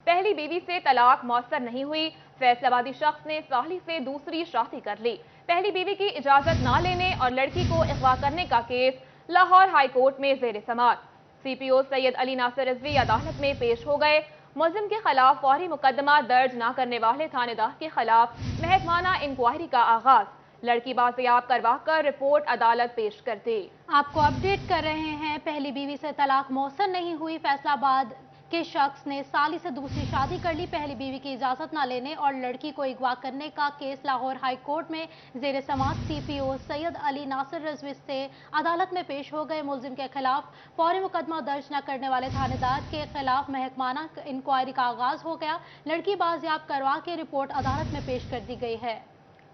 पहली बीवी से तलाक मौसर नहीं हुई। फैसलाबादी शख्स ने साली से दूसरी शादी कर ली। पहली बीवी की इजाजत ना लेने और लड़की को अगवा करने का केस लाहौर हाई कोर्ट में जेर समाअत। CPO सैयद अली नासिर रिजवी अदालत में पेश हो गए। मुलजिम के खिलाफ फौरी मुकदमा दर्ज न करने वाले थानेदार के खिलाफ महकमाना इंक्वायरी का आगाज। लड़की बाजियाब करवा कर रिपोर्ट अदालत पेश कर दी। आपको अपडेट कर रहे हैं। पहली बीवी से तलाक मौसर नहीं हुई। फैसलाबाद के शख्स ने साली से दूसरी शादी कर ली। पहली बीवी की इजाजत न लेने और लड़की को अगवा करने का केस लाहौर हाई कोर्ट में जेर समाअत। CPO सैयद अली नासिर रिजवी से अदालत में पेश हो गए। मुलजिम के खिलाफ फौरी मुकदमा दर्ज न करने वाले थानेदार के खिलाफ महकमाना इंक्वायरी का आगाज हो गया। लड़की बाजियाब करवा के रिपोर्ट अदालत में पेश कर दी गई है।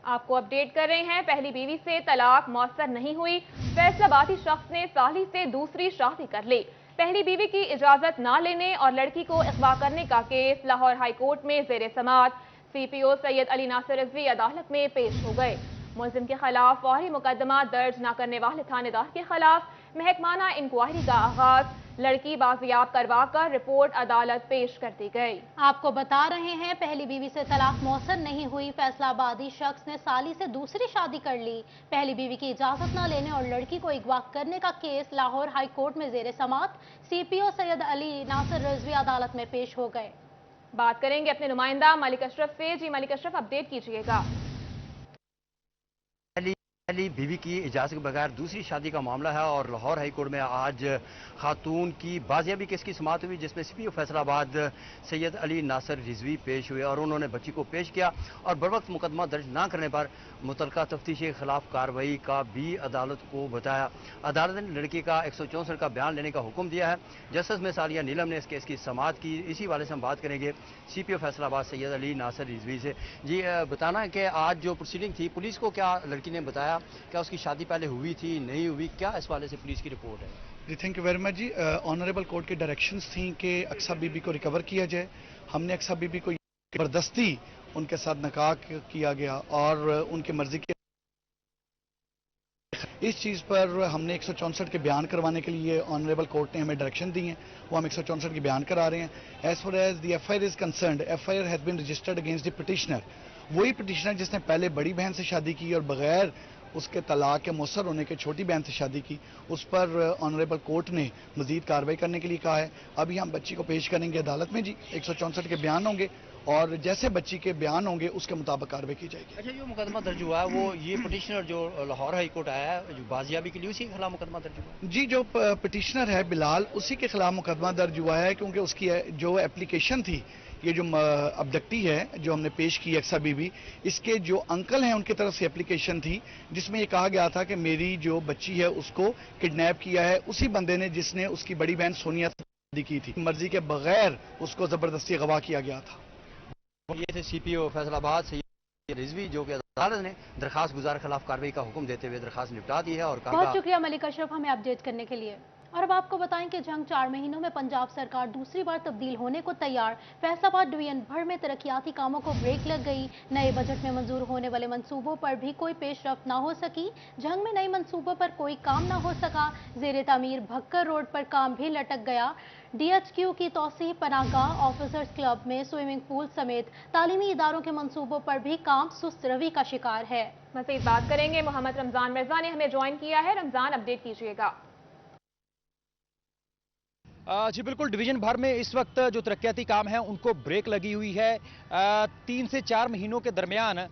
आपको अपडेट कर रहे हैं। पहली बीवी से तलाक मौसर नहीं हुई। फैसलाबादी शख्स ने साली से दूसरी शादी कर ली। पहली बीवी की इजाजत ना लेने और लड़की को अगवा करने का केस लाहौर हाई कोर्ट में जेर समाअत। CPO सैयद अली नासिर रिजवी अदालत में पेश हो गए। मुलजिम के खिलाफ फौरी मुकदमा दर्ज न करने वाले थानेदार के खिलाफ महकमाना इंक्वायरी का आगाज। लड़की बाजियाब करवा कर रिपोर्ट अदालत पेश कर दी गई। आपको बता रहे हैं, पहली बीवी से तलाक मौसर नहीं हुई। फैसलाबादी शख्स ने साली से दूसरी शादी कर ली। पहली बीवी की इजाजत न लेने और लड़की को अगवा करने का केस लाहौर हाई कोर्ट में जेर समाअत। CPO सैयद अली नासिर रिजवी अदालत में पेश हो गए। बात करेंगे अपने नुमाइंदा मलिक अशरफ से। जी मलिक अशरफ, अपडेट कीजिएगा। पहली बीवी की इजाजत के बगैर दूसरी शादी का मामला है और लाहौर हाई कोर्ट में आज खातून की बाजियाबी केस की समाअत हुई, जिसमें CPO फैसलाबाद सैयद अली नासिर रिजवी पेश हुए और उन्होंने बच्ची को पेश किया और बरवक्त मुकदमा दर्ज न करने पर मुतलका तफ्तीशी के खिलाफ कार्रवाई का भी अदालत को बताया। अदालत ने लड़की का 164 का बयान लेने का हुक्म दिया है। जस्टिस में सालिया नीलम ने इस केस की समाअत की। इसी वाले से हम बात करेंगे CPO फैसलाबाद सैयद अली नासिर रिजवी से। जी बताना है कि आज जो प्रोसीडिंग थी, पुलिस को क्या लड़की ने बताया, क्या उसकी शादी पहले हुई थी नहीं हुई, क्या इस वाले से पुलिस की रिपोर्ट है? जी थैंक यू वेरी मच जी। ऑनरेबल कोर्ट की डायरेक्शंस थी कि अक्सा बीबी को रिकवर किया जाए। हमने अक्सा बीबी को जबरदस्ती उनके साथ निकाह किया गया और उनकी मर्जी के इस चीज़ पर हमने 164 के बयान करवाने के लिए ऑनरेबल कोर्ट ने हमें डायरेक्शन दी हैं। वो हम 164 के बयान करा रहे हैं। As far as the FIR is concerned, FIR has been registered against the petitioner. वही पिटिशनर जिसने पहले बड़ी बहन से शादी की और बगैर उसके तलाक के मौसर होने के छोटी बहन से शादी की, उस पर ऑनरेबल कोर्ट ने मजीद कार्रवाई करने के लिए कहा है। अभी हम बच्ची को पेश करेंगे अदालत में जी। 164 के बयान होंगे और जैसे बच्ची के बयान होंगे उसके मुताबिक कार्रवाई की जाएगी। अच्छा, जो मुकदमा दर्ज हुआ है वो ये पिटिशनर जो लाहौर हाई कोर्ट आया है, जो बाजियाबी के लिए, उसी के खिलाफ मुकदमा दर्ज हुआ? जी, जो पिटिशनर है बिलाल, उसी के खिलाफ मुकदमा दर्ज हुआ है, क्योंकि उसकी जो एप्लीकेशन थी, ये जो अबडक्टी है जो हमने पेश की अक्सा बीबी, इसके जो अंकल हैं उनकी तरफ से एप्लीकेशन थी जिसमें ये कहा गया था कि मेरी जो बच्ची है उसको किडनैप किया है उसी बंदे ने जिसने उसकी बड़ी बहन सोनिया से शादी की थी। मर्जी के बगैर उसको जबरदस्ती अगवा किया गया था। ये थे CPO फैसलाबाद सैयद रिजवी, जो कि अदालत ने दरखास्त गुजार के खिलाफ कार्रवाई का हुक्म देते हुए दरखास्त निपटा दी है। और बहुत शुक्रिया मलिक अशरफ हमें अपडेट करने के लिए। और अब आपको बताएं कि जंग 4 महीनों में पंजाब सरकार दूसरी बार तब्दील होने को तैयार। फैसलाबाद डिवीजन भर में तरक्याती कामों को ब्रेक लग गई। नए बजट में मंजूर होने वाले मंसूबों पर भी कोई पेशरफ्त ना हो सकी। जंग में नए मंसूबों पर कोई काम ना हो सका। जेर तामीर भक्कर रोड पर काम भी लटक गया। DHQ की तौसीह, पनाहगाह, ऑफिसर्स क्लब में स्विमिंग पूल समेत तालीमी इदारों के मंसूबों पर भी काम सुस्त रवि का शिकार है। मज़ीद बात करेंगे। मोहम्मद रमजान मिर्जा ने हमें ज्वाइन किया है। रमजान, अपडेट कीजिएगा। जी बिल्कुल, डिवीजन भर में इस वक्त जो तरक्याती काम है उनको ब्रेक लगी हुई है। 3 से 4 महीनों के दरमियान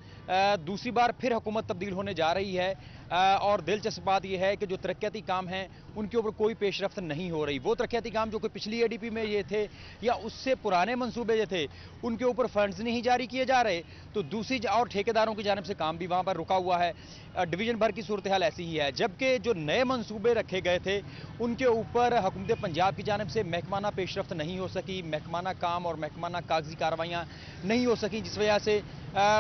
दूसरी बार फिर हुकूमत तब्दील होने जा रही है और दिलचस्प बात यह है कि जो तरक्याती काम हैं उनके ऊपर कोई पेशरफ्त नहीं हो रही। वो तरक्याती काम जो कि पिछली ADP में ये थे या उससे पुराने मंसूबे जो थे उनके ऊपर फंड्स नहीं जारी किए जा रहे, तो दूसरी और ठेकेदारों की जानिब से काम भी वहाँ पर रुका हुआ है। डिवीजन भर की सूरत हाल ऐसी ही है। जबकि जो नए मंसूबे रखे गए थे उनके ऊपर हुकूमत पंजाब की जानिब से महकमाना पेशरफ्त नहीं हो सकी, महकमाना काम और महकमाना कागजी कार्रवाइयाँ नहीं हो सकी, जिस वजह से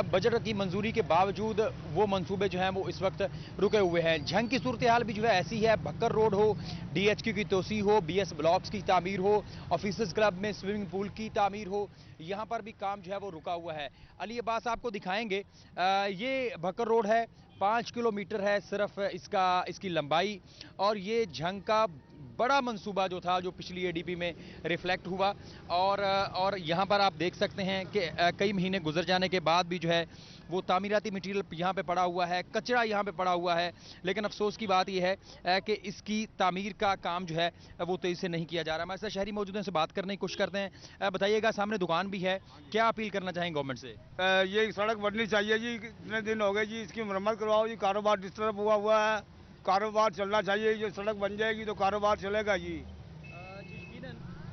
बजट की मंजूरी के बावजूद वो मंसूबे जो हैं वो इस वक्त रुके हुए हैं। जंग की सूरत हाल भी जो है ऐसी है। भक्कर रोड हो, DHQ की तोसी हो, BS ब्लॉक्स की तामीर हो, ऑफिसर्स क्लब में स्विमिंग पूल की तामीर हो, यहाँ पर भी काम जो है वो रुका हुआ है। अली अब्बास आपको दिखाएंगे। ये भक्कर रोड है, 5 किलोमीटर है सिर्फ इसकी लंबाई और ये जंग का बड़ा मंसूबा जो था, जो पिछली एडीपी में रिफ्लेक्ट हुआ। और यहाँ पर आप देख सकते हैं कि कई महीने गुजर जाने के बाद भी जो है वो तामीराती मटीरियल यहाँ पे पड़ा हुआ है, कचरा यहाँ पे पड़ा हुआ है। लेकिन अफसोस की बात यह है कि इसकी तामीर का काम जो है वो तेजी से नहीं किया जा रहा। हमारे साथ शहरी मौजूद हैं, उनसे बात करने की कोशिश करते हैं। बताइएगा, सामने दुकान भी है, क्या अपील करना चाहेंगे गवर्नमेंट से? ये सड़क बननी चाहिए जी, कितने दिन हो गए जी, इसकी मरम्मत करवाओ जी। कारोबार डिस्टर्ब हुआ है, कारोबार चलना चाहिए। ये सड़क बन जाएगी तो कारोबार चलेगा जी।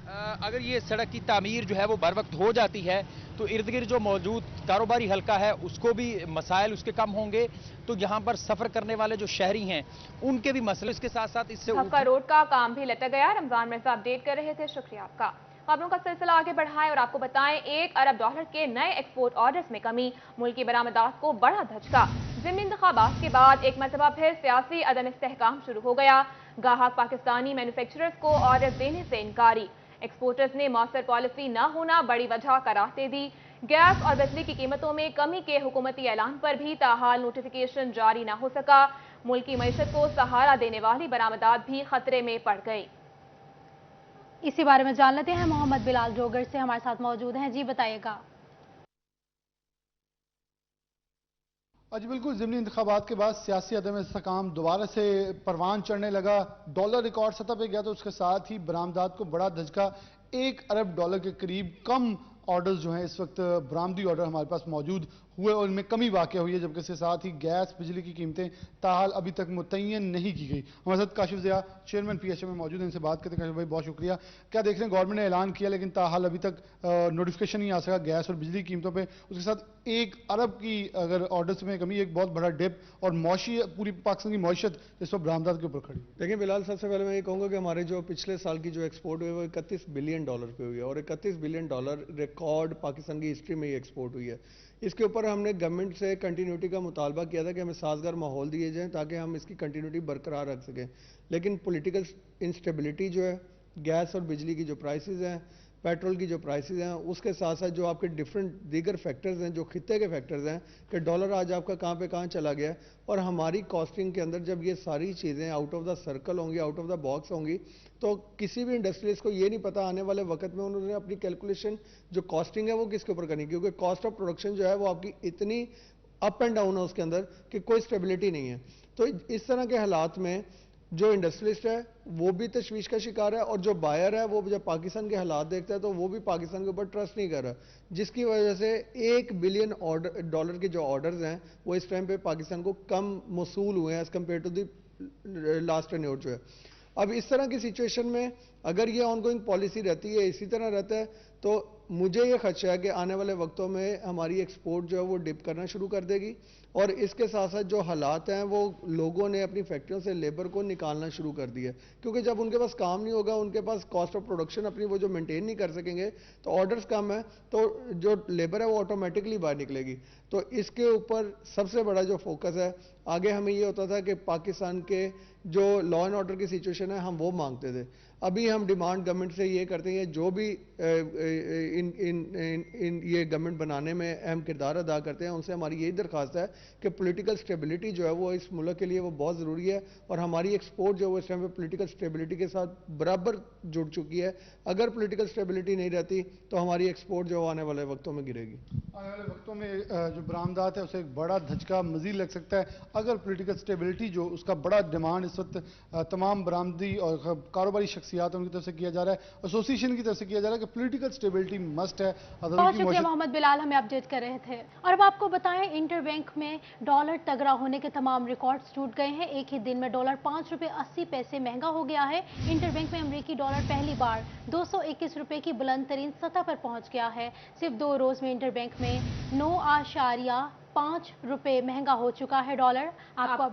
अगर ये सड़क की तामीर जो है वो बर वक्त हो जाती है तो इर्द गिर्द जो मौजूद कारोबारी हल्का है उसको भी मसाइल उसके कम होंगे, तो यहाँ पर सफर करने वाले जो शहरी हैं उनके भी मसले, इसके साथ साथ इससे हक्का रोड का काम भी लटक गया। रमजान मिर्जा अपडेट कर रहे थे, शुक्रिया आपका। खबरों का सिलसिला आगे बढ़ाएं और आपको बताएं, $1 अरब के नए एक्सपोर्ट ऑर्डर्स में कमी, मुल्क की बरामदात को बड़ा धचका। ज़िमनी इंतखाबात के बाद एक मरतबा फिर सियासी अदम इस्तेहकाम शुरू हो गया। गाहक पाकिस्तानी मैन्युफैक्चरर्स को ऑर्डर देने से इनकारी। एक्सपोर्टर्स ने मौसर पॉलिसी न होना बड़ी वजह करार दे दी। गैस और बिजली की कीमतों में कमी के हुकूमती ऐलान पर भी ताहाल नोटिफिकेशन जारी न हो सका। मुल्क की मईशत को सहारा देने वाली बरामदात भी खतरे में पड़ गई। इसी बारे में जान लेते हैं, मोहम्मद बिलाल जोगर से हमारे साथ मौजूद हैं। जी बताइएगा। आज बिल्कुल ज़िमनी इंतखाबात के बाद सियासी अदम इस्तेहकाम दोबारा से परवान चढ़ने लगा। डॉलर रिकॉर्ड सतह पे गया तो उसके साथ ही बरामदात को बड़ा धचका। $1 अरब के करीब कम ऑर्डर्स जो हैं इस वक्त बरामदी ऑर्डर हमारे पास मौजूद हुए और इनमें कमी वाक़या हुई है, जबकि इसके साथ ही गैस बिजली की कीमतें ताहाल अभी तक मुतय्यन नहीं की गई। हमारे साथ काशिफ ज़िया चेयरमैन PHM में मौजूद हैं, इनसे बात करते हैं। काशिफ भाई बहुत शुक्रिया। क्या देख रहे हैं, गवर्नमेंट ने ऐलान किया लेकिन ताहाल अभी तक नोटिफिकेशन नहीं आ सका गैस और बिजली की कीमतों पर। उसके साथ $1 अरब की अगर ऑर्डर्स में कमी, एक बहुत बड़ा डिप और पूरी पाकिस्तान की मईशत इस वक्त बरामदात के ऊपर खड़ी। देखिए बिलाल, सबसे पहले मैं ये कहूँगा कि हमारे जो पिछले साल की जो एक्सपोर्ट हुई है वो $31 बिलियन पे हुई है और $31 बिलियन रिकॉर्ड पाकिस्तान की हिस्ट्री में ही एक्सपोर्ट हुई है। इसके ऊपर हमने गवर्नमेंट से कंटिन्यूटी का मुतालबा किया था कि हमें साजगार माहौल दिए जाएं ताकि हम इसकी कंटिन्यूटी बरकरार रख सकें। लेकिन पॉलिटिकल इंस्टेबिलिटी जो है, गैस और बिजली की जो प्राइसेस हैं, पेट्रोल की जो प्राइसेस हैं, उसके साथ साथ जो आपके डिफरेंट दीगर फैक्टर्स हैं, जो खित्ते के फैक्टर्स हैं कि डॉलर आज आपका कहाँ पे कहाँ चला गया, और हमारी कॉस्टिंग के अंदर जब ये सारी चीज़ें आउट ऑफ द सर्कल होंगी, आउट ऑफ द बॉक्स होंगी, तो किसी भी इंडस्ट्रीज को ये नहीं पता आने वाले वक्त में उन्होंने अपनी कैलकुलेशन जो कॉस्टिंग है वो किसके ऊपर करनी, क्योंकि कॉस्ट ऑफ प्रोडक्शन जो है वो आपकी इतनी अप एंड डाउन है उसके अंदर कि कोई स्टेबिलिटी नहीं है। तो इस तरह के हालात में जो इंडस्ट्रियलिस्ट है वो भी तशवीश का शिकार है, और जो बायर है वो जब पाकिस्तान के हालात देखता है तो वो भी पाकिस्तान के ऊपर ट्रस्ट नहीं कर रहा, जिसकी वजह से $1 बिलियन के जो ऑर्डर्स हैं वो इस टाइम पे पाकिस्तान को कम मौसूल हुए हैं as compared to the last tenure जो है। अब इस तरह की सिचुएशन में अगर ये ऑनगोइंग पॉलिसी रहती है, इसी तरह रहता है, तो मुझे ये खदशा है कि आने वाले वक्तों में हमारी एक्सपोर्ट जो है वो डिप करना शुरू कर देगी, और इसके साथ साथ जो हालात हैं वो लोगों ने अपनी फैक्ट्रियों से लेबर को निकालना शुरू कर दिया, क्योंकि जब उनके पास काम नहीं होगा, उनके पास कॉस्ट ऑफ प्रोडक्शन अपनी वो जो मेंटेन नहीं कर सकेंगे, तो ऑर्डर्स कम है तो जो लेबर है वो ऑटोमेटिकली बाहर निकलेगी। तो इसके ऊपर सबसे बड़ा जो फोकस है, आगे हमें ये होता था कि पाकिस्तान के जो लॉ एंड ऑर्डर की सिचुएशन है हम वो मांगते थे, अभी हम डिमांड गवर्नमेंट से ये करते हैं, जो भी ये गवर्नमेंट बनाने में अहम किरदार अदा करते हैं उनसे हमारी यही दरख्वास्त है कि पॉलिटिकल स्टेबिलिटी जो है वो इस मुल्क के लिए वो बहुत ज़रूरी है, और हमारी एक्सपोर्ट जो है वो इस टाइम पे पॉलिटिकल स्टेबिलिटी के साथ बराबर जुड़ चुकी है। अगर पॉलिटिकल स्टेबिलिटी नहीं रहती तो हमारी एक्सपोर्ट जो आने वाले वक्तों में गिरेगी। आने वाले वक्तों में जो बरामदात है उसे एक बड़ा धचका मजीद लग सकता है अगर पॉलिटिकल स्टेबिलिटी जो उसका बड़ा डिमांड इस वक्त तमाम बरामदी और कारोबारी शख्सियात उनकी तरफ से किया जा रहा है, एसोसिएशन की तरफ से किया जा रहा है कि पॉलिटिकल स्टेबिलिटी मस्ट है। बहुत शुक्रिया मोहम्मद बिलाल, हमें अपडेट कर रहे थे। और अब आपको बताएं, इंटरबैंक में डॉलर तगड़ा होने के तमाम रिकॉर्ड्स टूट गए हैं। एक ही दिन में डॉलर ₹5.80 महंगा हो गया है। इंटरबैंक में अमेरिकी डॉलर पहली बार ₹221 की बुलंद तरीन सतह पर पहुंच गया है। सिर्फ 2 रोज में इंटरबैंक में ₹9.5 महंगा हो चुका है डॉलर। आपको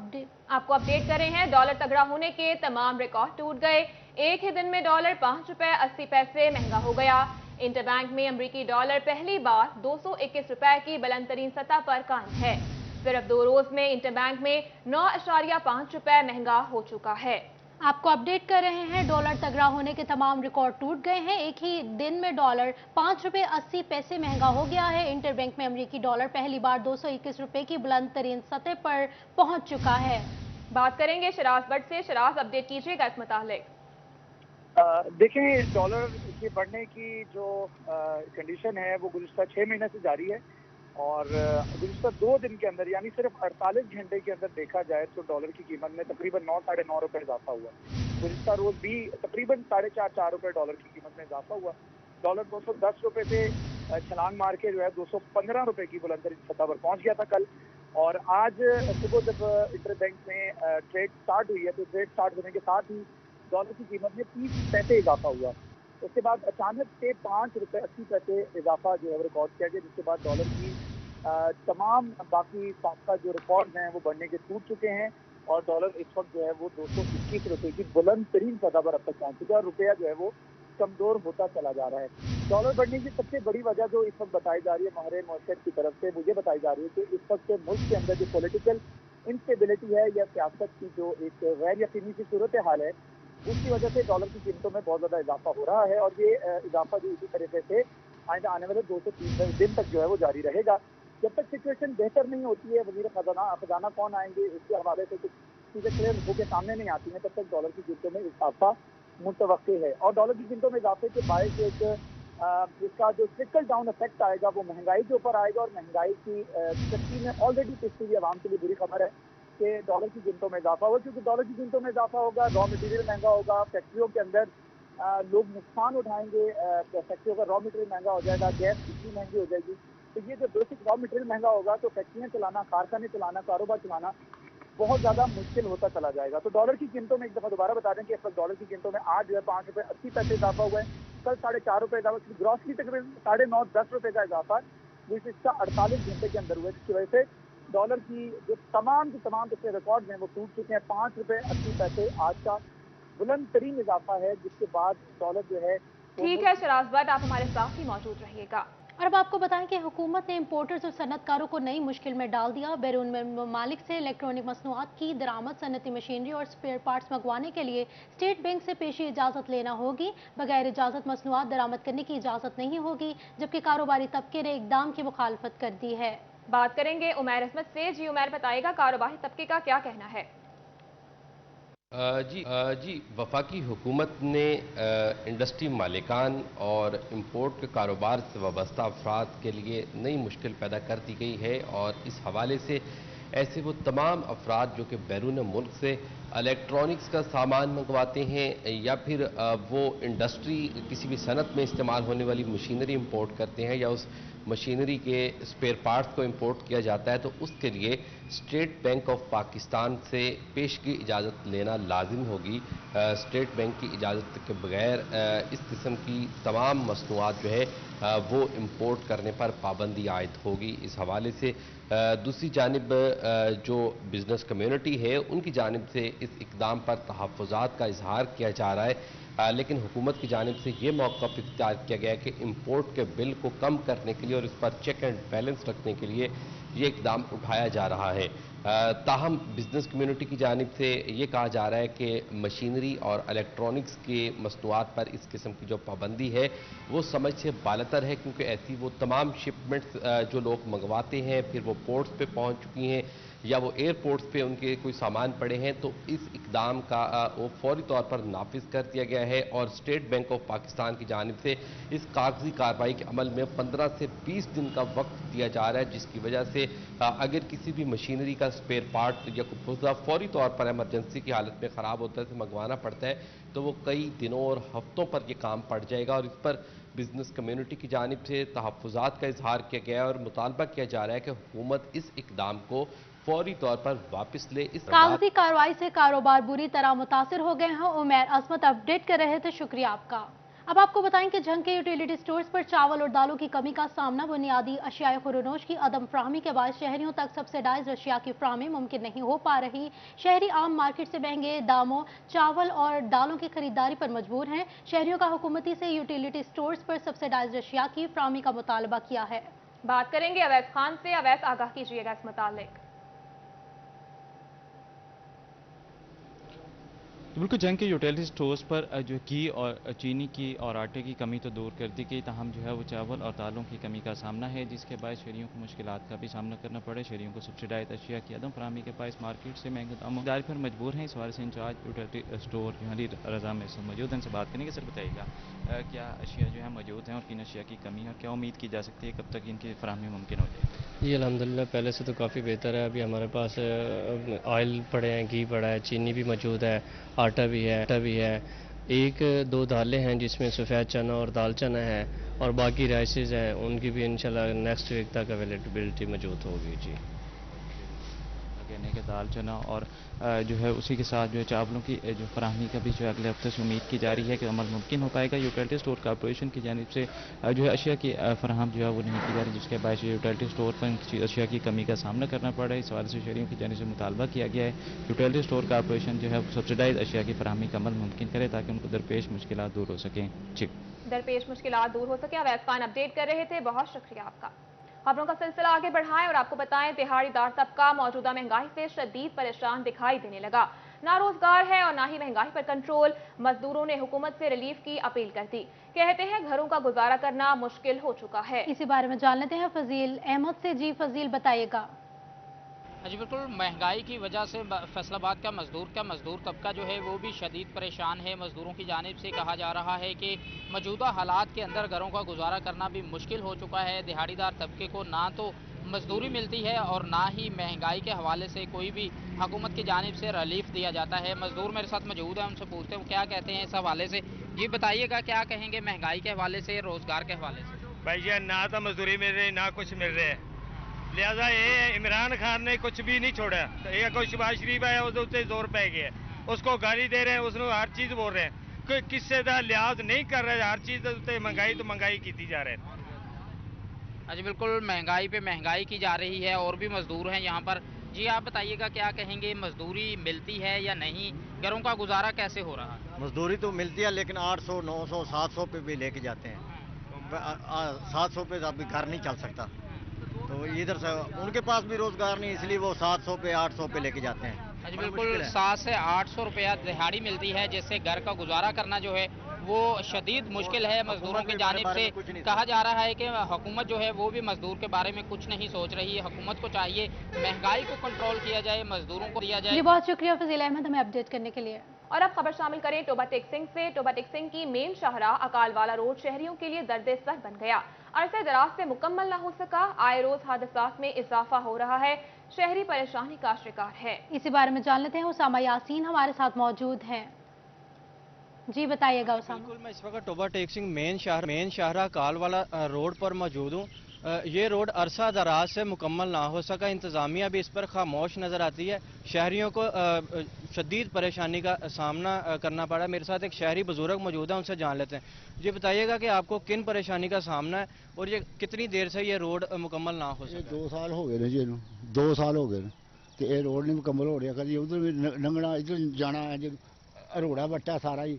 अपडेट कर रहे हैं, डॉलर तगड़ा होने के तमाम रिकॉर्ड टूट गए। एक ही दिन में डॉलर ₹5.80 महंगा हो गया। इंटरबैंक में अमेरिकी डॉलर पहली बार ₹221 की बुलंद तरीन सतह पर कायम है। सिर्फ 2 रोज में इंटरबैंक में ₹9.5 महंगा हो चुका है। आपको अपडेट कर रहे हैं, डॉलर तगड़ा होने के तमाम रिकॉर्ड टूट गए हैं। एक ही दिन में डॉलर ₹5.80 महंगा हो गया है। इंटरबैंक में अमेरिकी डॉलर पहली बार ₹221 की बुलंद तरीन सतह पर पहुंच चुका है। बात करेंगे शराज भट्ट से। शराज, अपडेट कीजिएगा इस मुतालिक। देखें, डॉलर के बढ़ने की जो कंडीशन है वो गुज़िश्ता 6 महीने से जारी है और गुज़िश्ता 2 दिन के अंदर यानी सिर्फ 48 घंटे के अंदर देखा जाए तो डॉलर की कीमत में तकरीबन 9 साढ़े 9 रुपये इजाफा हुआ। गुज़िश्ता रोज़ भी तकरीबन 4.5 रुपये डॉलर की कीमत में इजाफा हुआ। डॉलर 210 रुपये से छलांग मार के जो है 215 रुपये की बुलंदतरीन सतह पर पहुँच गया था कल। और आज सुबह जब इंटरबैंक में ट्रेड स्टार्ट हुई है तो ट्रेड स्टार्ट होने के साथ ही डॉलर की कीमत में 30 पैसे इजाफा हुआ। उसके बाद अचानक से 5 रुपये 80 पैसे इजाफा जो है रिकॉर्ड किया गया, जिसके बाद डॉलर की तमाम बाकी साथ जो रिकॉर्ड हैं वो बढ़ने के टूट चुके हैं और डॉलर इस वक्त जो है वो 221 रुपये की बुलंद तरीन सतह पर अब तक पहुँच चुका है और रुपया जो है वो कमजोर होता चला जा रहा है। डॉलर बढ़ने की सबसे बड़ी वजह जो इस वक्त बताई जा रही है माहिर मौसम की तरफ से मुझे बताई जा रही है कि इस वक्त मुल्क के अंदर जो पॉलिटिकल इंस्टेबिलिटी है या सियासत की जो एक गैर यकीनी सी सूरत हाल है उसकी वजह से डॉलर की कीमतों में बहुत ज़्यादा इजाफा हो रहा है और ये इजाफा जो इसी तरीके से आने वाले 2 से 3 दिन तक जो है वो जारी रहेगा। जब तक सिचुएशन बेहतर नहीं होती है, वज़ीर खजाना कौन आएंगे इसके हवाले से कुछ चीज़ें क्लियर होकर सामने नहीं आती हैं, तब तक डॉलर की कीमतों में इजाफा मुतवक्की है। और डॉलर की कीमतों में इजाफे के बायस एक इसका जो ट्रिकल डाउन इफेक्ट आएगा वो महंगाई के ऊपर आएगा और महंगाई की शक्ति में ऑलरेडी पिछली हुई आवाम के लिए बुरी खबर है कि डॉलर की कीमतों में इजाफा होगा, क्योंकि डॉलर की कीमतों में इजाफा होगा, रॉ मटेरियल महंगा होगा, फैक्ट्रियों के अंदर लोग नुकसान उठाएंगे, फैक्ट्रियों का रॉ मटेरियल महंगा हो जाएगा, गैस बिजली महंगी हो जाएगी। तो ये जो बेसिक रॉ मटेरियल महंगा होगा तो फैक्ट्रियाँ चलाना, कारखाने चलाना, कारोबार चलाना बहुत ज़्यादा मुश्किल होता चला जाएगा। तो डॉलर की कीमतों में एक दफ़ा दोबारा बता दें कि इस वक्त डॉलर की कीमतों में आज जो है 5 रुपये 80 पैसे इजाफा हुआ है, कल 4.5 रुपये इजाफा, ग्रॉसरी तकरीबन 9.5-10 रुपये का इजाफा जिसका 48 घंटे के अंदर हुआ है, जिसकी वजह से डॉलर की जो तमाम पिछले रिकॉर्ड हैं वो टूट चुके हैं। 5 रुपये 80 पैसे आज का बुलंद तरीन इजाफा है, जिसके बाद डॉलर जो है। ठीक है शराज भट्ट, आप हमारे साथ ही मौजूद रहिएगा। और अब आपको बताएं कि हुकूमत ने इंपोर्टर्स और सनतकारों को नई मुश्किल में डाल दिया। बैरून ममालिक से इलेक्ट्रॉनिक मसनूआत की दरामद, सनती मशीनरी और स्पेयर पार्ट्स मंगवाने के लिए स्टेट बैंक से पेशी इजाज़त लेना होगी। बगैर इजाज़त मसनूआत दरामद करने की इजाज़त नहीं होगी, जबकि कारोबारी तबके ने इकदाम की मुखालफत कर दी है। बात करेंगे उमैर अहमद से। जी उमैर, बताएगा कारोबारी तबके का क्या कहना है? जी वफाकी हुकूमत ने इंडस्ट्री मालिकान और इम्पोर्ट के कारोबार से वाबस्ता अफराद के लिए नई मुश्किल पैदा कर दी गई है और इस हवाले से ऐसे वो तमाम अफराद जो कि बैरून मुल्क से इलेक्ट्रॉनिक्स का सामान मंगवाते हैं या फिर वो इंडस्ट्री किसी भी सनत में इस्तेमाल होने वाली मशीनरी इंपोर्ट करते हैं या उस मशीनरी के स्पेयर पार्ट्स को इंपोर्ट किया जाता है, तो उसके लिए स्टेट बैंक ऑफ पाकिस्तान से पेश की इजाज़त लेना लाजिम होगी। स्टेट बैंक की इजाज़त के बगैर इस किस्म की तमाम मसनूआत जो है वो इंपोर्ट करने पर पाबंदी आयद होगी। इस हवाले से दूसरी जानिब जो बिज़नेस कम्युनिटी है उनकी जानिब से इस इकदाम पर तहफ़्फ़ुज़ात का इजहार किया जा रहा है, लेकिन हुकूमत की जानिब से ये मौक़िफ़ इख्तियार किया गया है कि इम्पोर्ट के बिल को कम करने के लिए और इस पर चेक एंड बैलेंस रखने के लिए ये इकदाम उठाया जा रहा है। ताहम बिज़नेस कम्युनिटी की जानिब से ये कहा जा रहा है कि मशीनरी और इलेक्ट्रॉनिक्स के मसनूआत पर इस किस्म की जो पाबंदी है वो समझ से बालतर है, क्योंकि ऐसी वो तमाम शिपमेंट्स जो लोग मंगवाते हैं फिर वो पोर्ट्स पे पहुंच चुकी हैं या वो एयरपोर्ट्स पे उनके कोई सामान पड़े हैं, तो इस इकदाम का वो फौरी तौर पर नाफिज कर दिया गया है और स्टेट बैंक ऑफ पाकिस्तान की जानिब से इस कागजी कार्रवाई के अमल में 15 से 20 दिन का वक्त दिया जा रहा है, जिसकी वजह से अगर किसी भी मशीनरी का स्पेयर पार्ट या कोई पुर्जा फौरी तौर पर एमरजेंसी की हालत में ख़राब होता है तो मंगवाना पड़ता है, तो वो कई दिनों और हफ्तों पर ये काम पड़ जाएगा और इस पर बिजनेस कम्युनिटी की जानिब से तहफ़्फ़ुज़ात का इजहार किया गया है और मुतालबा किया जा रहा है कि हुकूमत इस इकदाम को फौरी तौर पर वापस ले। इस कागजी कार्रवाई से कारोबार बुरी तरह मुतासिर हो गए हैं। उमैर अजमत अपडेट कर रहे थे, शुक्रिया आपका। अब आपको बताएं कि जंग के यूटिलिटी स्टोर्स पर चावल और दालों की कमी का सामना, बुनियादी अशियाए खुरनोश की अदम फ्राहमी के बाद शहरियों तक सब्सिडाइज अशिया की फ्राहमी मुमकिन नहीं हो पा रही। शहरी आम मार्केट से महंगे दामों चावल और दालों की खरीदारी पर मजबूर हैं। शहरियों का हुकूमती से यूटिलिटी स्टोर्स पर सब्सिडाइज अशिया की फ्राहमी का मुतालबा किया है। बात करेंगे अवैस खान से। अवैस, आगाह कीजिएगा इस मुतालिक। तो बिल्कुल जंग के यूटिलिटी स्टोर्स पर जो घी और चीनी की और आटे की कमी तो दूर कर दी गई, ताहम जो है वो चावल और दालों की कमी का सामना है, जिसके बायस शहरियों को मुश्किलात का भी सामना करना पड़े। शहरियों को सब्सिडाइज अशिया की अदम फराहमी के बायस मार्केट से महंगे दामों दार पर मजबूर हैं। इस हवाले से इंचार्ज यूटिलिटी स्टोर जोहरी रजा में मौजूद हैं, से बात करेंगे। सर बताइएगा क्या अशिया जो है मौजूद हैं और किन अशिया की कमी है और क्या उम्मीद की जा सकती है कब तक इनकी फराहमी मुमकिन हो जाए? जी अल्हम्दुलिल्लाह पहले से तो काफ़ी बेहतर है। अभी हमारे पास ऑयल पड़े हैं, घी पड़ा है, चीनी भी मौजूद है, आटा भी है, एक दो दालें हैं जिसमें सफ़ेद चना और दाल चना है, और बाकी राइसेस हैं उनकी भी इंशाल्लाह नेक्स्ट वीक तक अवेलेबिलिटी मौजूद होगी। जी कहने के दाल चना और जो है उसी के साथ जो है चावलों की जो फराहमी का भी जो है अगले हफ्ते से उम्मीद की जा रही है कि अमल मुमकिन हो पाएगा। यूटिलिटी स्टोर कॉर्पोरेशन की जानिब से जो है अशिया की फराहम जो है वो नहीं की जा रही, जिसके बायस यूटिलिटी स्टोर पर अशिया की कमी का सामना करना पड़ रहा है। इस हवाले से शहरियों की जानिब से मुतालबा किया गया है यूटिलिटी स्टोर कॉर्पोरेशन जो है सब्सिडाइज अशिया की फराहमी का अमल मुमकिन करे ताकि उनको दरपेश मुश्किलात दूर हो सकें। जी दरपेश मुश्किलात दूर हो सके। अवैस खान अपडेट कर रहे थे, बहुत शुक्रिया आपका। खबरों का सिलसिला आगे बढ़ाएं और आपको बताएं दिहाड़ीदार तबका मौजूदा महंगाई से शदीद परेशान दिखाई देने लगा। ना रोजगार है और ना ही महंगाई पर कंट्रोल। मजदूरों ने हुकूमत से रिलीफ की अपील कर दी। कहते हैं घरों का गुजारा करना मुश्किल हो चुका है। इसी बारे में जान लेते हैं फजील अहमद से। जी फजील बताइएगा। जी बिल्कुल, महंगाई की वजह से फैसलाबाद का मजदूर तबका जो है वो भी शदीद परेशान है। मजदूरों की जानिब से कहा जा रहा है कि मौजूदा हालात के अंदर घरों का गुजारा करना भी मुश्किल हो चुका है। दिहाड़ीदार तबके को ना तो मजदूरी मिलती है और ना ही महंगाई के हवाले से कोई भी हुकूमत की जानिब से रिलीफ दिया जाता है। मजदूर मेरे साथ मौजूद है, उनसे पूछते हैं क्या कहते हैं इस हवाले से। ये बताइएगा क्या कहेंगे महंगाई के हवाले से, रोजगार के हवाले से? भाई जी ना तो मजदूरी मिल रही ना कुछ मिल रहा है, लिहाजा ये इमरान खान ने कुछ भी नहीं छोड़ा। ये कोई शहबाज शरीफ है उसके जोर पै गया, उसको गाली दे रहे हैं, उसको हर चीज बोल रहे हैं, कोई किसी का लिहाज नहीं कर रहे, हर चीज महंगाई तो महंगाई की जा रही है। जी बिल्कुल, महंगाई पे महंगाई की जा रही है और भी मजदूर हैं यहाँ पर। जी आप बताइएगा क्या कहेंगे, मजदूरी मिलती है या नहीं, घरों का गुजारा कैसे हो रहा है? मजदूरी तो मिलती है लेकिन 800 900 700 पे भी लेके जाते हैं, 700 पे अभी घर नहीं चल सकता, तो इधर से उनके पास भी रोजगार नहीं, इसलिए वो 700 पे 800 पे लेके जाते हैं। जी बिल्कुल, 700 से 800 रुपया दिहाड़ी मिलती है, जिससे घर का गुजारा करना जो है वो शदीद मुश्किल है। मजदूरों की जानिब से कहा जा रहा है कि हुकूमत जो है वो भी मजदूर के बारे में कुछ नहीं सोच रही है। हुकूमत को चाहिए महंगाई को कंट्रोल किया जाए, मजदूरों को दिया जाए। बहुत शुक्रिया फजील अहमद हमें अपडेट करने के लिए। और अब खबर शामिल करें टोबा टेक्सिंग से। टोबा टेक्सिंग की मेन शाहराह अकालवाला रोड शहरियों के लिए दर्द सर बन गया। अरसे दराज से मुकम्मल न हो सका। आए रोज हादसात में इजाफा हो रहा है, शहरी परेशानी का शिकार है। इसी बारे में जान लेते हैं, उसामा यासीन हमारे साथ मौजूद हैं। जी बताइएगा उसामा। बिल्कुल, मैं इस वक्त टोबा टेक्सिंग मेन शाहराह अकालवाला रोड पर मौजूद हूँ। ये रोड अरसा दराज से मुकम्मल ना हो सका, इंतज़ामिया भी इस पर खामोश नज़र आती है, शहरियों को शदीद परेशानी का सामना करना पड़ा। मेरे साथ एक शहरी बुजुर्ग मौजूद है, उनसे जान लेते हैं। ये बताइएगा कि आपको किन परेशानी का सामना है और ये कितनी देर से ये रोड मुकम्मल ना हो सका? 2 साल हो गए जी, 2 साल हो गए तो ये रोड नहीं मुकम्मल हो रहा। कभी उधर भी लंघना, इधर जाना है जो रोड़ा बट्टा सारा ही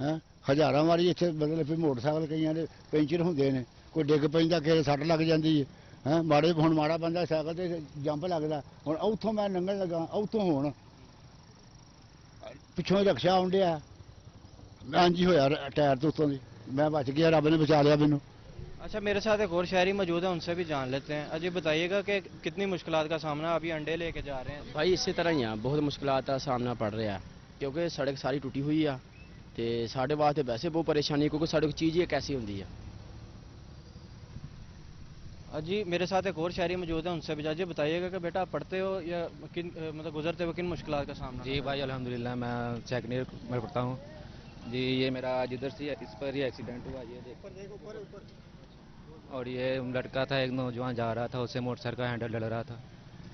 है। हज़ारां वारी इत्थे मतलब मोटरसाइकिल कईयां दे पंचर हुंदे ने, कोई डिग पैंदा, किसे सट लग जाती है। माड़े हुण माड़ा बंदा साइकिल ते जंप लगदा, हुण उत्थों मैं लंघण लगा, उत्थों हुण पिछों रक्शा आउण डिया, इंज होया टायर तो उत्तों दी, मैं बच गया, रब ने बचा लिया मैनू। अच्छा, मेरे साथ एक और शहरी मौजूद है, उनसे भी जान लेते हैं। अजी बताइएगा कि कितनी मुश्किलात का सामना, अभी अंडे लेके जा रहे हैं? भाई इसी तरह ही है, बहुत मुश्किलात का सामना पड़ रहा है क्योंकि सड़क सारी टूटी हुई है तो साढ़े वास्ते वैसे बहुत परेशानी, क्योंकि सड़क चीज़ ही कैसी होती है। जी मेरे साथ एक और शहरी मौजूद है, उनसे भी जी बताइएगा कि बेटा आप पढ़ते हो या किन मतलब गुजरते हो किन मुश्किलात का सामना? जी भाई अल्हम्दुलिल्लाह मैं सेकंड ईयर में पढ़ता हूँ जी। ये मेरा जिधर से इस पर ही एक्सीडेंट हुआ, ये देख, और ये लड़का था, एक नौजवान जा रहा था, उससे मोटरसाइकिल का हैंडल डल रहा था,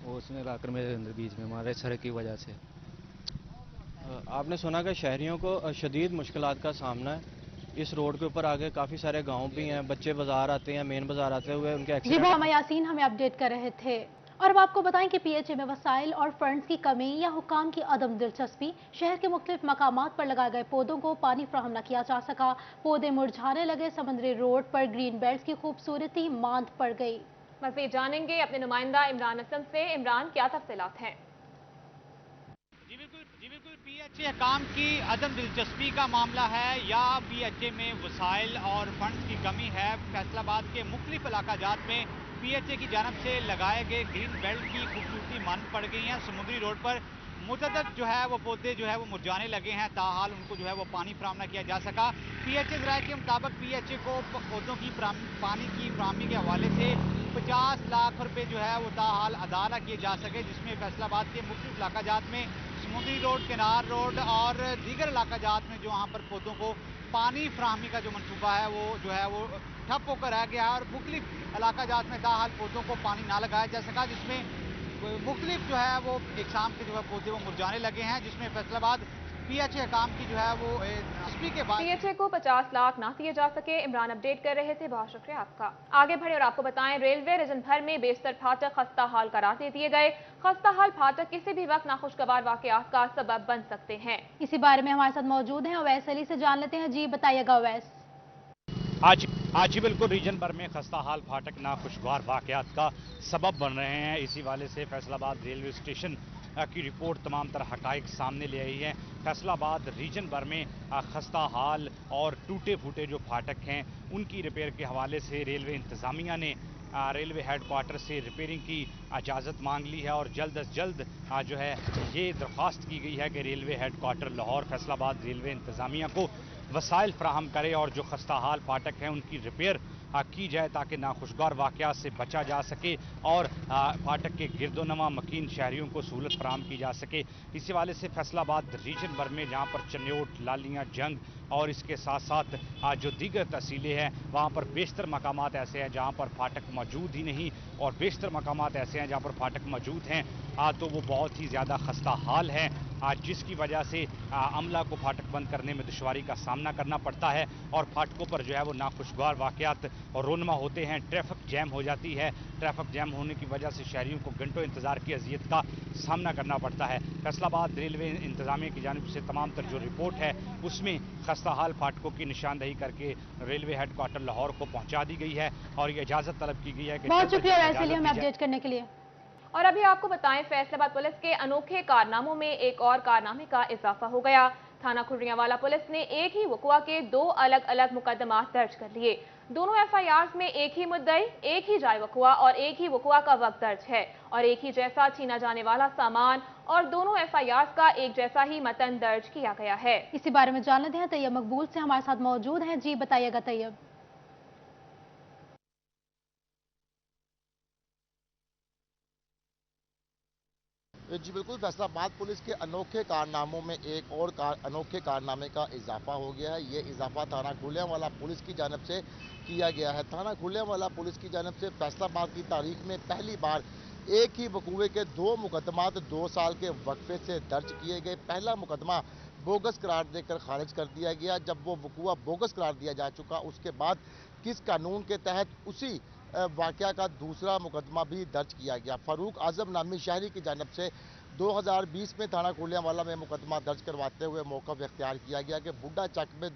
वो उसने लाकर मेरे अंदर बीच में मारे सड़क की वजह से। आपने सुना कि शहरियों को शदीद मुश्किलात का सामना है। इस रोड के ऊपर आगे काफ़ी सारे गांव भी हैं, बच्चे बाजार आते हैं, मेन बाजार आते हुए उनके एक्सीडेंट। उसामा यासीन हमें अपडेट कर रहे थे। और अब आपको बताएं कि पीएचए में वसाइल और फंड्स की कमी या हुकाम की अदम दिलचस्पी, शहर के मुख्तलिफ मकामात पर लगाए गए पौधों को पानी फ्राहम न किया जा सका, पौधे मुरझाने लगे, समुद्री रोड पर ग्रीन बेल्ट की खूबसूरती मांद पड़ गई। मज़ीद जानेंगे अपने नुमाइंदा इमरान असम से। इमरान, क्या तफसीलात हैं? जी बिल्कुल काम की अदम दिलचस्पी का मामला है या पीएचए में वसाइल और फंड्स की कमी है। फैसलाबाद के मुख्तलिफ इलाकाजात में पीएचए की जानब से लगाए गए ग्रीन बेल्ट की खूबसूरती मांद पड़ गई है। समुद्री रोड पर मुतअद्दिद जो है वो पौधे जो है वो मुरझाने लगे हैं, ताहाल उनको जो है वो पानी फराहम न किया जा सका। पीएचए ज़राए के मुताबिक पीएचए को पौधों की पानी की फराहमी के हवाले से 50 लाख रुपए जो है वो ताहाल अदा न किए जा सके, जिसमें फैसलाबाद के मुख्तलिफ इलाकाजात में समुद्री रोड, किनार रोड और दीगर इलाकाजात में जो वहाँ पर पौधों को पानी फराहमी का जो मनसूबा है वो जो है वो ठप होकर रह गया है और मुख्तलिफ इलाकाजात में ताहाल पौधों को पानी ना लगाया जा सका, जिसमें मुख्तलिफ जो है वो इकसाम के जो है पौधे वो मुरझाने लगे हैं, जिसमें फैसलाबाद पीएचए काम की जो है वो एसपी के बाद पीएचए को 50 लाख ना दिए जा सके। इमरान अपडेट कर रहे थे, बहुत शुक्रिया आपका। आगे बढ़े और आपको बताएं, रेलवे रीजन भर में बेशतर फाटक खस्ता हाल करार दे दिए गए। खस्ता हाल फाटक किसी भी वक्त नाखुशगवार वाकयात का सबब बन सकते हैं। इसी बारे में हमारे साथ मौजूद हैं अवैस अली से जान लेते हैं। जी बताइएगा अवैस। आज ही बिल्कुल रीजन भर में खस्ता हाल फाटक नाखुशगवार वाकयात का सबब बन रहे हैं। इसी वाले से फैसलाबाद रेलवे स्टेशन की रिपोर्ट तमाम तरह हकाइक सामने ले आई है। फैसलाबाद रीजन भर में खस्ता हाल और टूटे फूटे जो फाटक हैं उनकी रिपेयर के हवाले से रेलवे इंतज़ामिया ने रेलवे हेडक्वार्टर से रिपेयरिंग की इजाज़त मांग ली है और जल्द अज जल्द जो है ये दरख्वास्त की गई है कि railway headquarter Lahore Faisalabad railway इंतज़ामिया को वसाइल फ्राहम करे और जो खस्ता हाल फाटक हैं उनकी रिपेयर की जाए ताकि नाखुशगवार वाक़यात से बचा जा सके और फाटक के गिरदोनवा मकीन शहरियों को सहूलत फराहम की जा सके। इसी वाले से फैसलाबाद रीजन भर में जहाँ पर चन्योट, लालियाँ, जंग और इसके साथ साथ जो दीगर तहसीलें हैं वहाँ पर बेशतर मकामात ऐसे हैं जहाँ पर फाटक मौजूद ही नहीं और बेशतर मकामात ऐसे हैं जहाँ पर फाटक मौजूद हैं तो वो बहुत ही ज़्यादा खस्ता हाल है, जिसकी वजह से अमला को फाटक बंद करने में दुश्वारी का सामना करना पड़ता है और फाटकों पर जो है वो नाखुशगवार वाक़यात और रोनमा होते हैं। ट्रैफिक जैम हो जाती है। ट्रैफिक जैम होने की वजह से शहरियों को घंटों इंतज़ार की अजियत का सामना करना पड़ता है। फैसलाबाद रेलवे इंतज़ामिया की जानिब से तमाम तर जो रिपोर्ट है उसमें खस्ता हाल फाटकों की निशानदही करके रेलवे हेडक्वार्टर लाहौर को पहुँचा दी गई है और ये इजाज़त तलब की गई है कि बहुत शुक्रिया हमें अपडेट करने के लिए। और अभी आपको बताएं, फैसलाबाद पुलिस के अनोखे कारनामों में एक और कारनामे का इजाफा हो गया। थाना खुर्रियांवाला पुलिस ने एक ही वक़ुआ के 2 अलग अलग मुकदमात दर्ज कर लिए। दोनों एफआईआर में एक ही मुद्दई, एक ही जाए वक़ुआ और एक ही वक़ुआ का वक्त दर्ज है और एक ही जैसा छीना जाने वाला सामान और दोनों एफआईआर का एक जैसा ही मतन दर्ज किया गया है। इसी बारे में जान लेते हैं, तैयब मकबूल से हमारे साथ मौजूद हैं। जी बताइएगा तैयब। जी बिल्कुल, फैसलाबाद पुलिस के अनोखे कारनामों में एक और अनोखे कारनामे का इजाफा हो गया है। ये इजाफा थाना खुर्रियांवाला पुलिस की जानब से किया गया है। थाना खुर्रियांवाला पुलिस की जानब से फैसलाबाद की तारीख में पहली बार एक ही वकूए के 2 मुकदमात 2 साल के वक्फे से दर्ज किए गए। पहला मुकदमा बोगस करार देकर खारिज कर दिया गया। जब वो वकूआ बोगस करार दिया जा चुका, उसके बाद किस कानून के तहत उसी वाक़या का दूसरा मुकदमा भी दर्ज किया गया। फारूक आजम नामी शहरी की जानब से 2020 में थाना खुर्रियांवाला में मुकदमा दर्ज करवाते हुए मौक़िफ़ इख्तियार किया गया कि बुड्ढा चक में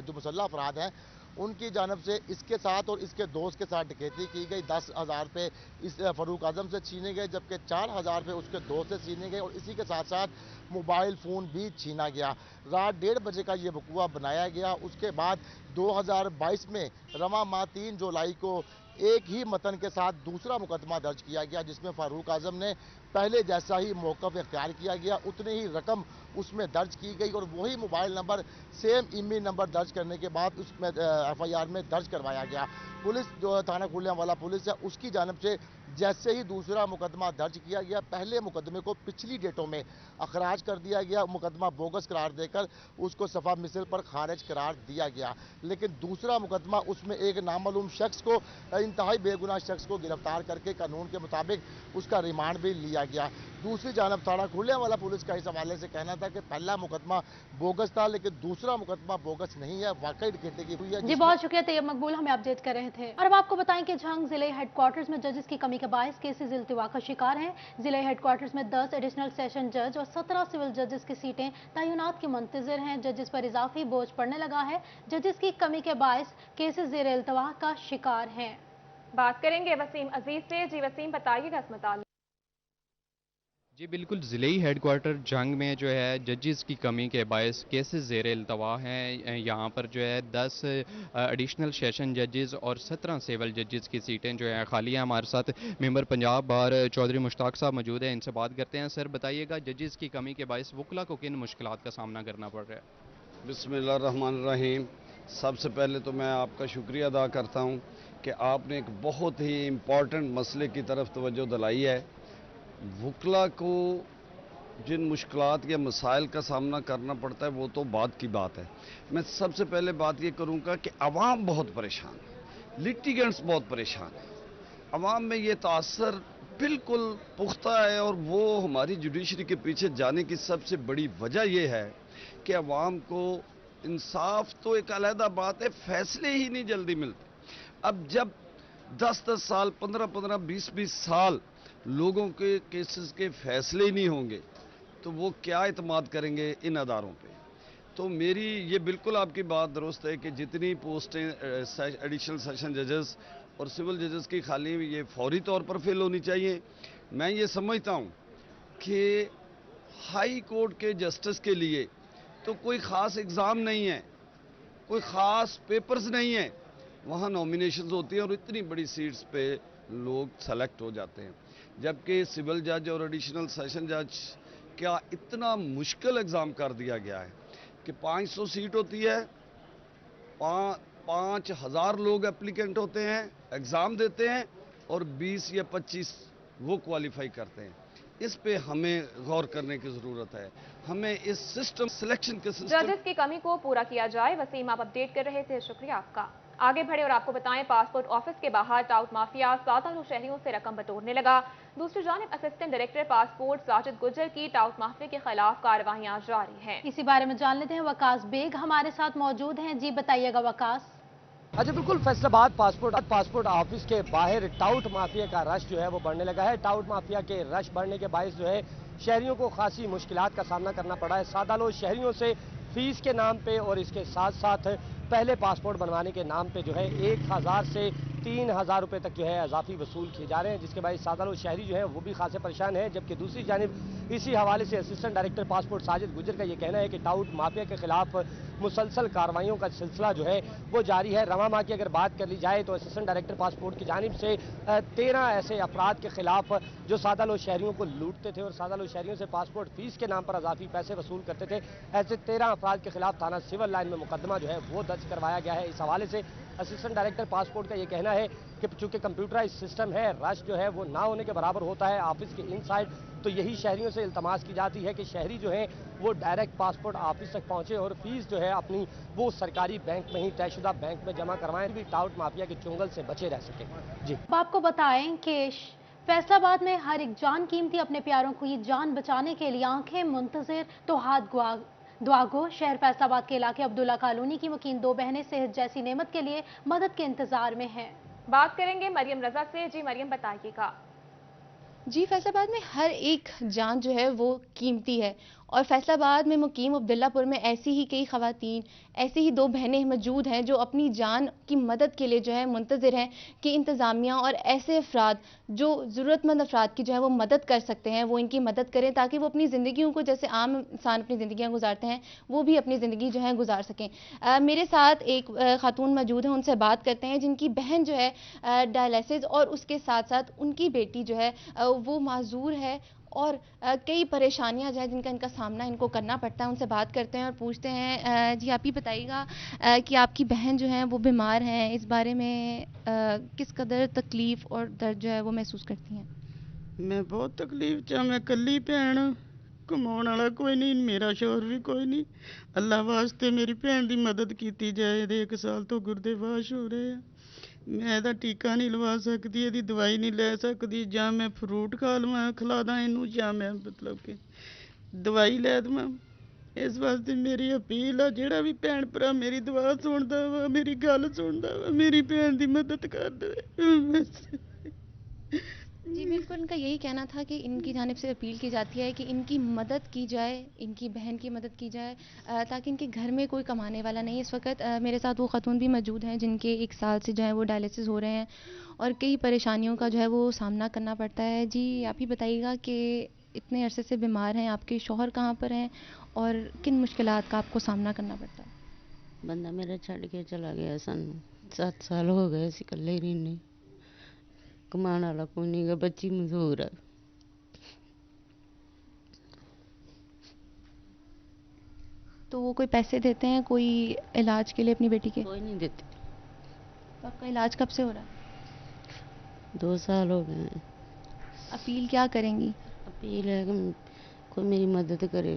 जो मुसल्लह अफराद हैं उनकी जानब से इसके साथ और इसके दोस्त के साथ डकैती की गई। 10,000 रुपये इस फारूक आजम से छीने गए, जबकि 4,000 रुपये उसके दोस्त से छीने गए और इसी के साथ साथ मोबाइल फ़ोन भी छीना गया। रात 1:30 बजे का ये वकूआ बनाया गया। उसके बाद 2022 में रवा माह 3 जुलाई को एक ही मतन के साथ दूसरा मुकदमा दर्ज किया गया, जिसमें फारूक आजम ने पहले जैसा ही मौक़िफ़ इख्तियार किया गया, उतनी ही रकम उसमें दर्ज की गई और वही mobile number, same email number दर्ज करने के बाद उसमें एफआईआर में दर्ज करवाया गया। पुलिस जो थाना खुर्रियांवाला पुलिस है उसकी जानब से जैसे ही दूसरा मुकदमा दर्ज किया गया, पहले मुकदमे को पिछली डेटों में अखराज कर दिया गया। मुकदमा बोगस करार देकर उसको सफ़ा मिसल पर खारिज करार दिया गया। लेकिन दूसरा मुकदमा उसमें एक नामालूम शख्स को, इंतहाई बेगुनाह शख्स को गिरफ्तार करके कानून के मुताबिक उसका रिमांड भी लिया गया। दूसरी जानब थाना खुर्रियांवाला पुलिस का इस हवाले से कहना था कि पहला मुकदमा बोगस था, लेकिन दूसरा मुकदमा बोगस नहीं है, वाकई डकैती की हुई है। जी बहुत शुक्रिया तैयब मकबूल, हमें अपडेट कर रहे थे। और अब आपको बताएं कि झंग जिले हेडक्वार्टर्स में जजेस की कमी के बायस केसेस इल्तिवा का शिकार हैं। जिले हेडक्वार्टर्स में 10 एडिशनल सेशन जज और 17 सिविल जजेस की सीटें तैनात की मुंतजर हैं। जजेस पर इजाफी बोझ पड़ने लगा है। जजेस की कमी के बायस केसेस ज़ेर इल्तिवा का शिकार हैं। बात करेंगे वसीम अजीज से। जी वसीम, बताइएगा इस मुताबिक। जी बिल्कुल, ज़िले हेड क्वार्टर जंग में जो है जजेस की कमी के बायस केसेस ज़ेर इल्तवा हैं। यहाँ पर जो है 10 एडिशनल सेशन जजेस और 17 सिविल जजेस की सीटें जो हैं खाली हैं। हमारे साथ मेंबर पंजाब बार चौधरी मुश्ताक साहब मौजूद हैं, इनसे बात करते हैं। सर बताइएगा, जजेस की कमी के बायस वकला को किन मुश्किलात का सामना करना पड़ रहा है? बिस्मिल्लाहिर्रहमानिर्रहीम। सबसे पहले तो मैं आपका शुक्रिया अदा करता हूँ कि आपने एक बहुत ही इम्पॉर्टेंट मसले की तरफ तवज्जो दिलाई है। वकला को जिन मुश्किलात या मसाइल का सामना करना पड़ता है वो तो बात की बात है। मैं सबसे पहले बात ये करूँगा कि अवाम बहुत परेशान है, लिटिगेंट्स बहुत परेशान है। अवाम में ये तासर बिल्कुल पुख्ता है और वो हमारी जुडिशरी के पीछे जाने की सबसे बड़ी वजह ये है कि अवाम को इंसाफ तो एक अलहदा बात है, फैसले ही नहीं जल्दी मिलते। अब जब 10-10 साल, 15-15, 20-20 साल लोगों के केसेस के फैसले ही नहीं होंगे तो वो क्या इत्माद करेंगे इन अदारों पे। तो मेरी ये बिल्कुल आपकी बात दुरुस्त है कि जितनी पोस्टें एडिशनल सेशन जजेस और सिविल जजेस की खाली ये फौरी तौर पर फिल होनी चाहिए। मैं ये समझता हूँ कि हाई कोर्ट के जस्टिस के लिए तो कोई ख़ास एग्ज़ाम नहीं है, कोई ख़ास पेपर्स नहीं है, वहाँ नॉमिनेशंस होती हैं और इतनी बड़ी सीट्स पे लोग सेलेक्ट हो जाते हैं। जबकि सिविल जज और एडिशनल सेशन जज क्या इतना मुश्किल एग्ज़ाम कर दिया गया है कि 500 सीट होती है, 5000 लोग एप्लीकेंट होते हैं, एग्ज़ाम देते हैं और 20 या 25 वो क्वालिफाई करते हैं। इस पे हमें गौर करने की ज़रूरत है। हमें इस सिस्टम सिलेक्शन के सिस्टम जजेस की कमी को पूरा किया जाए। वसीम, आप अपडेट कर रहे थे, शुक्रिया आपका। आगे बढ़े और आपको बताएं, पासपोर्ट ऑफिस के बाहर टाउट माफिया सादालू शहरियों से रकम बटोरने लगा। दूसरी जानिब assistant director passport Sajid Gujjar की टाउट माफिया के खिलाफ कार्रवाइयां जारी हैं। इसी बारे में जान लेते हैं, वकास बेग हमारे साथ मौजूद हैं। जी बताइएगा वकास। अच्छा बिल्कुल, फैसलाबाद पासपोर्ट ऑफिस के बाहर टाउट माफिया का रश जो है वो बढ़ने लगा है। टाउट माफिया के रश बढ़ने के बायस जो है शहरियों को खासी मुश्किलात का सामना करना पड़ा है। सादालो शहरियों से फीस के नाम पे और इसके साथ साथ पहले पासपोर्ट बनवाने के नाम पे जो है 1000 से 3000 रुपए तक जो है अजाफी वसूल किए जा रहे हैं, जिसके बाद सादालो शहरी जो है वो भी खासे परेशान है। जबकि दूसरी जानिब इसी हवाले से assistant director passport Sajid Gujjar का ये कहना है कि टाउट माफिया के खिलाफ मुसलसल कार्रवाइयों का सिलसिला जो है वो जारी है। रवा माह की अगर बात कर ली जाए तो असिस्टेंट डायरेक्टर पासपोर्ट की जानिब से 13 ऐसे अफराद के खिलाफ जो सादालो शहरियों को लूटते थे और सादालो शहरियों से पासपोर्ट फीस के नाम पर अजाफी पैसे वसूल करते थे, ऐसे 13 अफराद के खिलाफ थाना सिविल लाइन में मुकदमा जो है वो दर्ज करवाया गया है। इस हवाले से असिस्टेंट डायरेक्टर पासपोर्ट का ये कहना है कि चूंकि कंप्यूटराइज सिस्टम है, रश जो है वो ना होने के बराबर होता है ऑफिस के इनसाइड, तो यही शहरियों से इल्तमास की जाती है कि शहरी जो है वो डायरेक्ट पासपोर्ट ऑफिस तक पहुंचे और फीस जो है अपनी वो सरकारी बैंक में ही, तयशुदा बैंक में जमा करवाएं, भी टाउट माफिया के चुंगल से बचे रह सके। जी आपको बताएं कि फैसलाबाद में हर एक जान कीमती, अपने प्यारों को ये जान बचाने के लिए आंखें मुंतजिर तो हाथ दुआगो। शहर फैसलाबाद के इलाके अब्दुल्ला कॉलोनी की मुकीम 2 बहनें सेहत जैसी नेमत के लिए मदद के इंतजार में हैं। बात करेंगे मरियम रजा से। जी मरियम, बताइएगा। जी, फैसलाबाद में हर एक जान जो है वो कीमती है और फैसलाबाद में मुकीम अब्दुल्लापुर में ऐसी ही कई ख़वातीन, ऐसी ही 2 बहनें मौजूद हैं जो अपनी जान की मदद के लिए जो है मुंतज़िर हैं कि इंतज़ामिया और ऐसे अफराद जो ज़रूरतमंद अफराद की जो है वो मदद कर सकते हैं वो इनकी मदद करें, ताकि वो अपनी ज़िंदगियों को, जैसे आम इंसान अपनी ज़िंदगियाँ गुजारते हैं, वो भी अपनी ज़िंदगी जो है गुजार सकें। मेरे साथ एक खातून मौजूद है, उनसे बात करते हैं जिनकी बहन जो है डायलिसिस और उसके साथ साथ उनकी बेटी जो है वो माजूर है और कई परेशानियां जो है जिनका इनका सामना इनको करना पड़ता है। उनसे बात करते हैं और पूछते हैं, जी आप ही बताइएगा कि आपकी बहन जो है वो बीमार हैं, इस बारे में किस कदर तकलीफ़ और दर्द जो है वो महसूस करती हैं? मैं बहुत तकलीफ च, मैं कल्ली भैन, कमाने वाला कोई नहीं, मेरा शोर भी कोई नहीं। अल्लाह वास्ते मेरी भैन की मदद की जाए। 1 साल तो गुर्दे वाश हो रहे हैं, मैं ਇਹਦਾ ਟੀਕਾ नहीं लवा सकती, ਇਹਦੀ दवाई नहीं ले सकती, ਜਾਂ मैं फ्रूट खिला दा ਇਹਨੂੰ, ਜਾਂ मैं मतलब कि दवाई लै देवां। इस वास्ते मेरी अपील है, ਜਿਹੜਾ भी भैन भरा मेरी दुआ सुनदा वा, मेरी गल सुनदा वा, मेरी भैन की मदद कर दे। जी बिल्कुल, उनका यही कहना था कि इनकी जानिब से अपील की जाती है कि इनकी मदद की जाए, इनकी बहन की मदद की जाए, ताकि इनके घर में कोई कमाने वाला नहीं। इस वक्त मेरे साथ वो खातून भी मौजूद हैं जिनके 1 साल से जो है वो डायलिसिस हो रहे हैं और कई परेशानियों का जो है वो सामना करना पड़ता है। जी आप ही बताइएगा कि اتنے عرصے سے بیمار ہیں, آپ کے شوہر کہاں پر ہیں اور کن مشکلات کا آپ کو سامنا کرنا پڑتا ہے؟ بندہ میرا چھڈ کے چلا گیا, سن 7 سال ہو گئے, اسی کلے رہنے, کمان والا کوئی نہیں گا, بچی مزدور ہے. تو وہ کوئی پیسے دیتے ہیں کوئی علاج کے لیے اپنی بیٹی کے؟ کوئی نہیں دیتے. تو آپ کا علاج کب سے ہو رہا ہے؟ 2 سال ہو گئے ہیں. اپیل کیا کریں گی؟ اپیل ہے کہ کوئی میری مدد کرے.